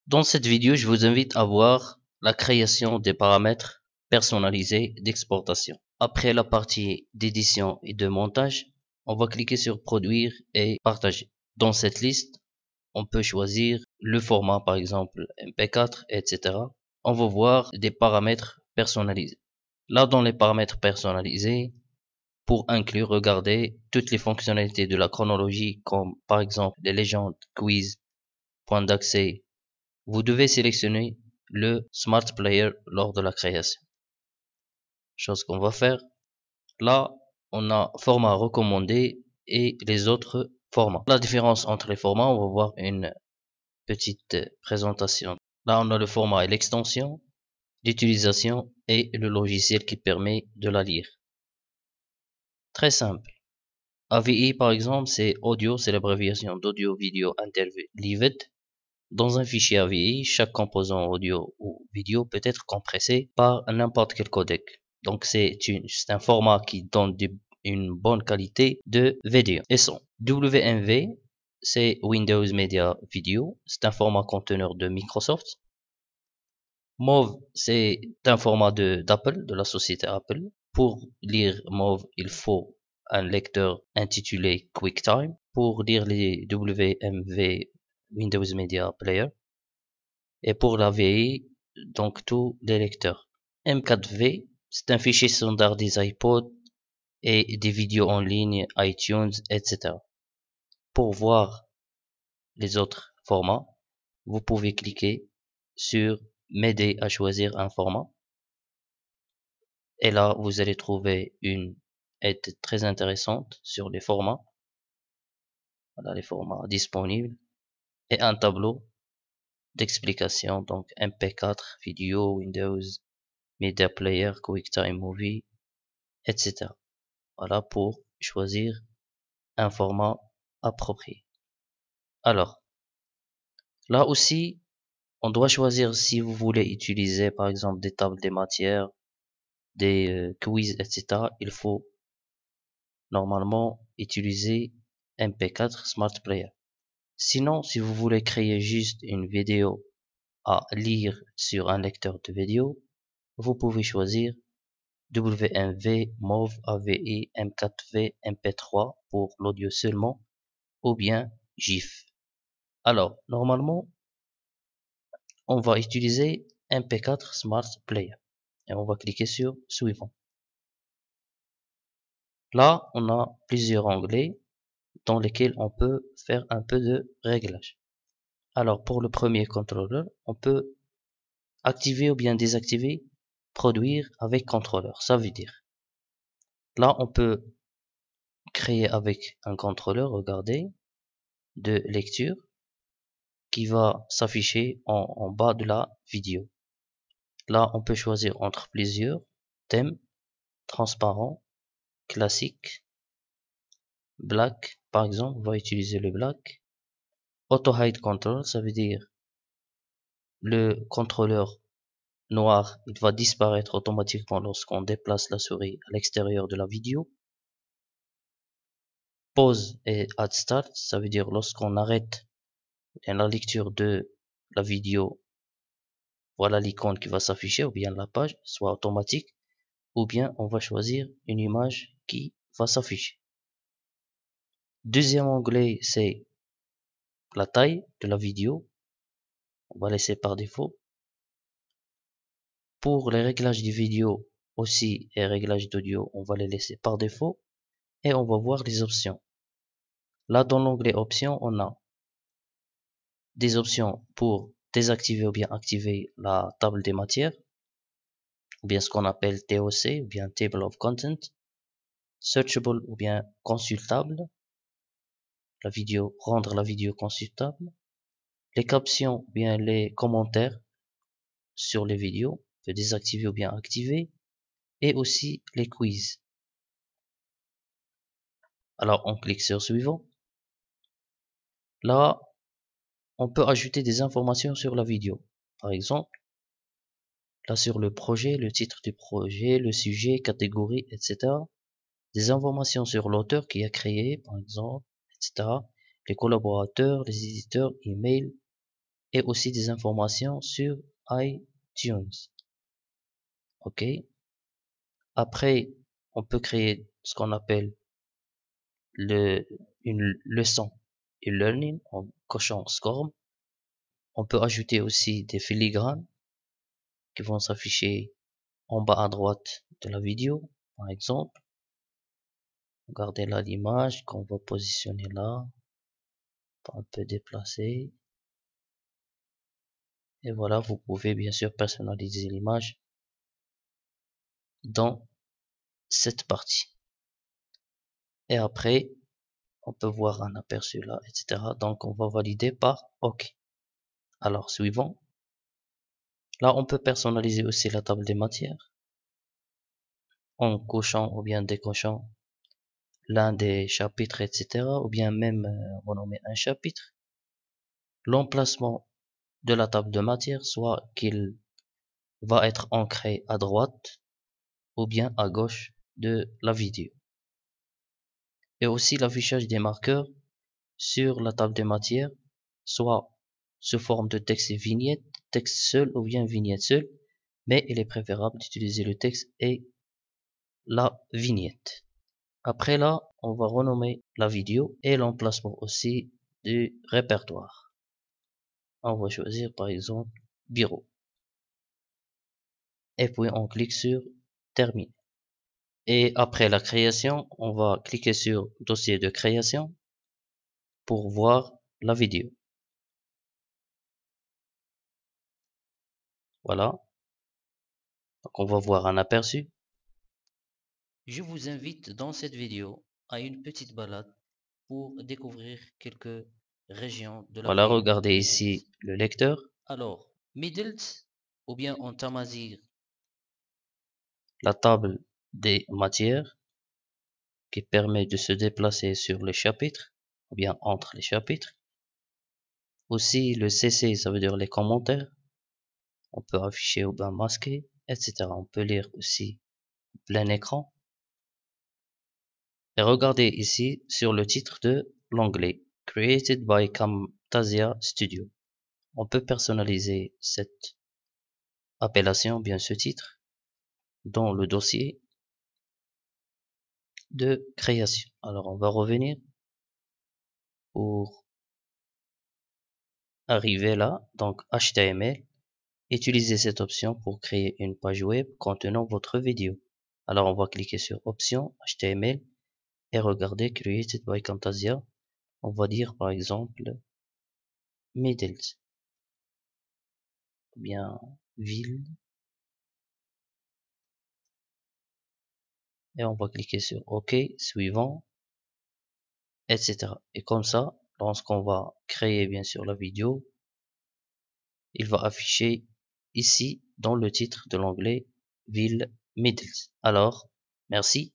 Dans cette vidéo, je vous invite à voir la création des paramètres personnalisés d'exportation. Après la partie d'édition et de montage, on va cliquer sur produire et partager. Dans cette liste, on peut choisir le format, par exemple MP4, etc. On va voir des paramètres personnalisés. Là, dans les paramètres personnalisés, pour inclure, regardez toutes les fonctionnalités de la chronologie, comme par exemple les légendes, quiz, points d'accès. Vous devez sélectionner le Smart Player lors de la création. Chose qu'on va faire. Là, on a format recommandé et les autres formats. La différence entre les formats, on va voir une petite présentation. Là, on a le format et l'extension, l'utilisation et le logiciel qui permet de la lire. Très simple. AVI, par exemple, c'est audio, c'est l'abréviation d'audio, vidéo, interview, live. Dans un fichier AVI, chaque composant audio ou vidéo peut être compressé par n'importe quel codec. Donc c'est un format qui donne une bonne qualité de vidéo et son. WMV, c'est Windows Media Video, c'est un format conteneur de Microsoft. MOV, c'est un format d'Apple, de la société Apple. Pour lire MOV, il faut un lecteur intitulé QuickTime. Pour lire les WMV, Windows Media Player. Et pour la VI, donc tous les lecteurs. M4V, c'est un fichier standard des iPods et des vidéos en ligne, iTunes, etc. Pour voir les autres formats, vous pouvez cliquer sur m'aider à choisir un format. Et là, vous allez trouver une aide très intéressante sur les formats. Voilà les formats disponibles et un tableau d'explication, donc MP4, vidéo, Windows, Media Player, QuickTime Movie, etc. Voilà pour choisir un format approprié. Alors, là aussi, on doit choisir si vous voulez utiliser par exemple des tables des matières, des quiz, etc. Il faut normalement utiliser MP4 Smart Player. Sinon, si vous voulez créer juste une vidéo à lire sur un lecteur de vidéo, vous pouvez choisir WMV, MOV, AVI, M4V, MP3 pour l'audio seulement, ou bien GIF. Alors, normalement, on va utiliser MP4 Smart Player et on va cliquer sur Suivant. Là, on a plusieurs onglets dans lesquels on peut faire un peu de réglage. Alors, pour le premier contrôleur, on peut activer ou bien désactiver produire avec contrôleur. Ça veut dire, là, on peut créer avec un contrôleur, regardez, de lecture qui va s'afficher en bas de la vidéo. Là, on peut choisir entre plusieurs thèmes, transparent, classique, black, par exemple, on va utiliser le black. Auto hide control, ça veut dire le contrôleur noir, il va disparaître automatiquement lorsqu'on déplace la souris à l'extérieur de la vidéo. Pause et add start, ça veut dire lorsqu'on arrête la lecture de la vidéo, voilà l'icône qui va s'afficher, ou bien la page, soit automatique, ou bien on va choisir une image qui va s'afficher. Deuxième onglet, c'est la taille de la vidéo. On va laisser par défaut. Pour les réglages de vidéo aussi et réglages d'audio, on va les laisser par défaut. Et on va voir les options. Là, dans l'onglet options, on a des options pour désactiver ou bien activer la table des matières, ou bien ce qu'on appelle TOC, ou bien Table of Content, Searchable ou bien consultable, rendre la vidéo consultable, les captions ou bien les commentaires sur les vidéos, on peut désactiver ou bien activer, et aussi les quiz. Alors on clique sur suivant. Là, on peut ajouter des informations sur la vidéo. Par exemple, là sur le projet, le titre du projet, le sujet, catégorie, etc. Des informations sur l'auteur qui a créé, par exemple, etc. Les collaborateurs, les éditeurs, email, et aussi des informations sur iTunes. Ok. Après, on peut créer ce qu'on appelle une leçon e-learning en cochant SCORM. On peut ajouter aussi des filigranes qui vont s'afficher en bas à droite de la vidéo, par exemple. Regardez là l'image qu'on va positionner là, un peu déplacer. Et voilà, vous pouvez bien sûr personnaliser l'image dans cette partie. Et après, on peut voir un aperçu là, etc. Donc, on va valider par OK. Alors, suivant. Là, on peut personnaliser aussi la table des matières en cochant ou bien décochant l'un des chapitres, etc. Ou bien même renommer un chapitre. L'emplacement de la table de matière, soit qu'il va être ancré à droite ou bien à gauche de la vidéo. Et aussi l'affichage des marqueurs sur la table des matières, soit sous forme de texte et vignette, texte seul ou bien vignette seule, mais il est préférable d'utiliser le texte et la vignette. Après là, on va renommer la vidéo et l'emplacement aussi du répertoire. On va choisir par exemple bureau. Et puis on clique sur terminer. Et après la création, on va cliquer sur dossier de création pour voir la vidéo. Voilà. Donc on va voir un aperçu. Je vous invite dans cette vidéo à une petite balade pour découvrir quelques régions de la ville. Voilà, regardez ici le lecteur. Alors, Middles ou bien en Tamazir, la table des matières qui permet de se déplacer sur les chapitres ou bien entre les chapitres. Aussi le CC, ça veut dire les commentaires. On peut afficher ou bien masquer, etc. On peut lire aussi plein écran. Et regardez ici sur le titre de l'onglet Created by Camtasia Studio. On peut personnaliser cette appellation, bien ce titre, dans le dossier de création. Alors on va revenir pour arriver là, donc HTML. Utilisez cette option pour créer une page web contenant votre vidéo. Alors on va cliquer sur option HTML et regarder Created by Camtasia. On va dire par exemple Middles, ou bien ville, et on va cliquer sur OK, suivant, etc. Et comme ça, lorsqu'on va créer bien sûr la vidéo, il va afficher ici dans le titre de l'onglet ville Middles. Alors, merci.